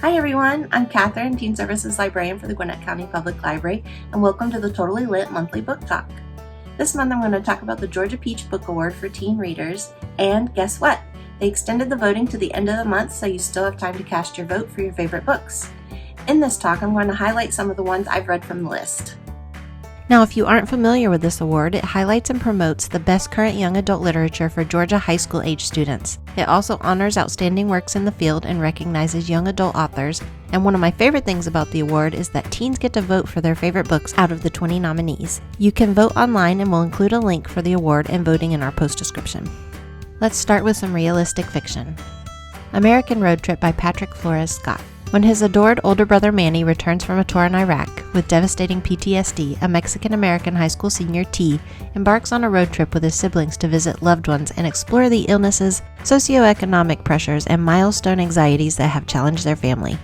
Hi everyone, I'm Catherine, Teen Services Librarian for the Gwinnett County Public Library, and welcome to the Totally Lit Monthly Book Talk. This month I'm going to talk about the Georgia Peach Book Award for teen readers, and guess what? They extended the voting to the end of the month, so you still have time to cast your vote for your favorite books. In this talk, I'm going to highlight some of the ones I've read from the list. Now, if you aren't familiar with this award, it highlights and promotes the best current young adult literature for Georgia high school age students. It also honors outstanding works in the field and recognizes young adult authors. And one of my favorite things about the award is that teens get to vote for their favorite books out of the 20 nominees. You can vote online, and we'll include a link for the award and voting in our post description. Let's start with some realistic fiction. American Road Trip by Patrick Flores Scott. When his adored older brother Manny returns from a tour in Iraq with devastating PTSD, a Mexican-American high school senior, T, embarks on a road trip with his siblings to visit loved ones and explore the illnesses, socioeconomic pressures, and milestone anxieties that have challenged their family.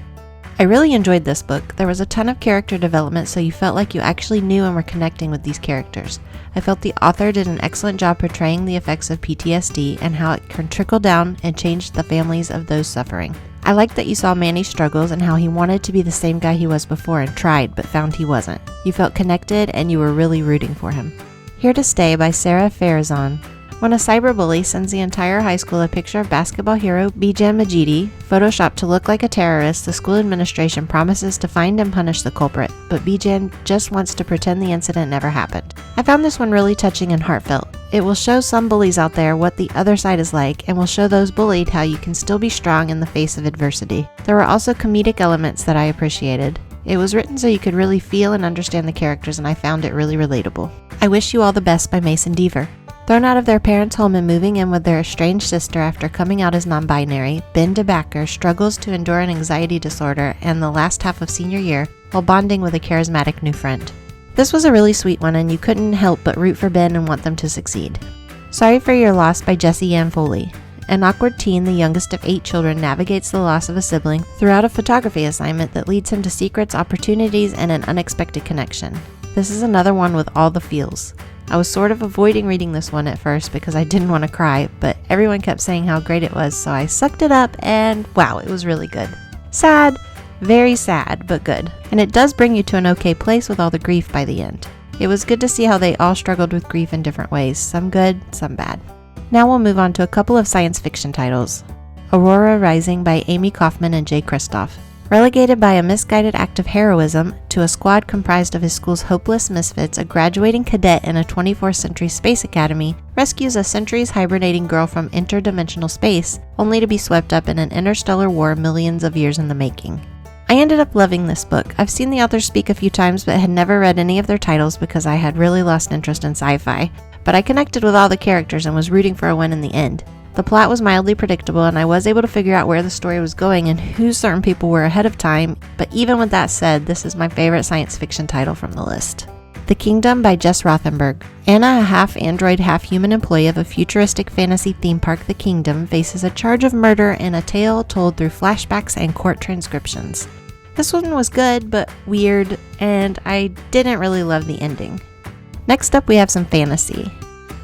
I really enjoyed this book. There was a ton of character development, so you felt like you actually knew and were connecting with these characters. I felt the author did an excellent job portraying the effects of PTSD and how it can trickle down and change the families of those suffering. I liked that you saw Manny's struggles and how he wanted to be the same guy he was before and tried, but found he wasn't. You felt connected and you were really rooting for him. Here to Stay by Sarah Farazan. When a cyberbully sends the entire high school a picture of basketball hero Bijan Majidi, photoshopped to look like a terrorist, the school administration promises to find and punish the culprit, but Bijan just wants to pretend the incident never happened. I found this one really touching and heartfelt. It will show some bullies out there what the other side is like, and will show those bullied how you can still be strong in the face of adversity. There were also comedic elements that I appreciated. It was written so you could really feel and understand the characters, and I found it really relatable. I Wish You All the Best by Mason Deaver. Thrown out of their parents' home and moving in with their estranged sister after coming out as non-binary, Ben DeBacker struggles to endure an anxiety disorder and the last half of senior year while bonding with a charismatic new friend. This was a really sweet one, and you couldn't help but root for Ben and want them to succeed. Sorry for Your Loss by Jessie Ann Foley. An awkward teen, the youngest of 8 children, navigates the loss of a sibling throughout a photography assignment that leads him to secrets, opportunities, and an unexpected connection. This is another one with all the feels. I was sort of avoiding reading this one at first because I didn't want to cry, but everyone kept saying how great it was, so I sucked it up, and wow, it was really good. Sad, very sad, but good. And it does bring you to an okay place with all the grief by the end. It was good to see how they all struggled with grief in different ways, some good, some bad. Now we'll move on to a couple of science fiction titles. Aurora Rising by Amy Kaufman and Jay Kristoff. Relegated by a misguided act of heroism to a squad comprised of his school's hopeless misfits, a graduating cadet in a 24th century space academy rescues a centuries hibernating girl from interdimensional space, only to be swept up in an interstellar war millions of years in the making. I ended up loving this book. I've seen the author speak a few times but had never read any of their titles because I had really lost interest in sci-fi, but I connected with all the characters and was rooting for a win in the end. The plot was mildly predictable, and I was able to figure out where the story was going and who certain people were ahead of time, but even with that said, this is my favorite science fiction title from the list. The Kingdom by Jess Rothenberg. Anna, a half-android, half-human employee of a futuristic fantasy theme park, The Kingdom, faces a charge of murder in a tale told through flashbacks and court transcriptions. This one was good, but weird, and I didn't really love the ending. Next up, we have some fantasy.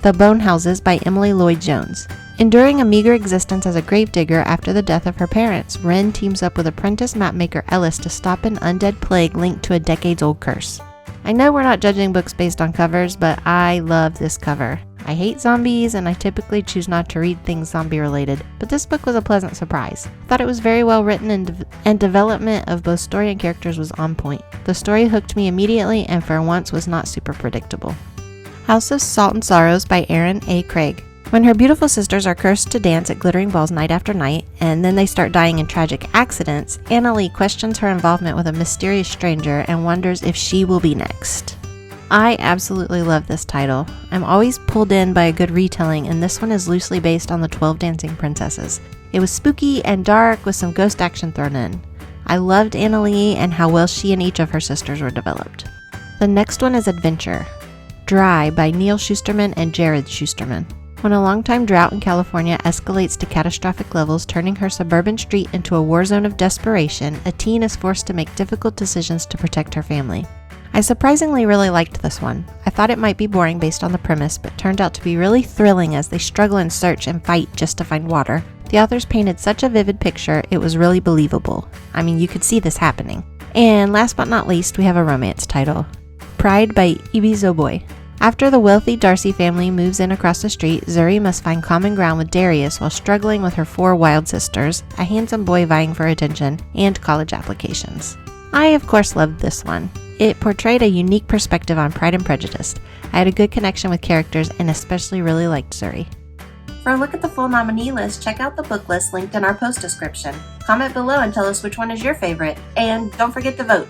The Bone Houses by Emily Lloyd-Jones. Enduring a meager existence as a gravedigger after the death of her parents, Wren teams up with apprentice mapmaker Ellis to stop an undead plague linked to a decades-old curse. I know we're not judging books based on covers, but I love this cover. I hate zombies, and I typically choose not to read things zombie-related, but this book was a pleasant surprise. I thought it was very well written, and development of both story and characters was on point. The story hooked me immediately, and for once was not super predictable. House of Salt and Sorrows by Erin A. Craig. When her beautiful sisters are cursed to dance at glittering balls night after night, and then they start dying in tragic accidents, Anna Lee questions her involvement with a mysterious stranger and wonders if she will be next. I absolutely love this title. I'm always pulled in by a good retelling, and this one is loosely based on the 12 Dancing Princesses. It was spooky and dark with some ghost action thrown in. I loved Anna Lee and how well she and each of her sisters were developed. The next one is Adventure. Dry by Neil Schusterman and Jared Schusterman. When a longtime drought in California escalates to catastrophic levels, turning her suburban street into a war zone of desperation, a teen is forced to make difficult decisions to protect her family. I surprisingly really liked this one. I thought it might be boring based on the premise, but turned out to be really thrilling as they struggle and search and fight just to find water. The authors painted such a vivid picture, it was really believable. I mean, you could see this happening. And last but not least, we have a romance title, Pride by Ibi Zoboi. After the wealthy Darcy family moves in across the street, Zuri must find common ground with Darius while struggling with her 4 wild sisters, a handsome boy vying for attention, and college applications. I, of course, loved this one. It portrayed a unique perspective on Pride and Prejudice. I had a good connection with characters and especially really liked Zuri. For a look at the full nominee list, check out the book list linked in our post description. Comment below and tell us which one is your favorite. And don't forget to vote.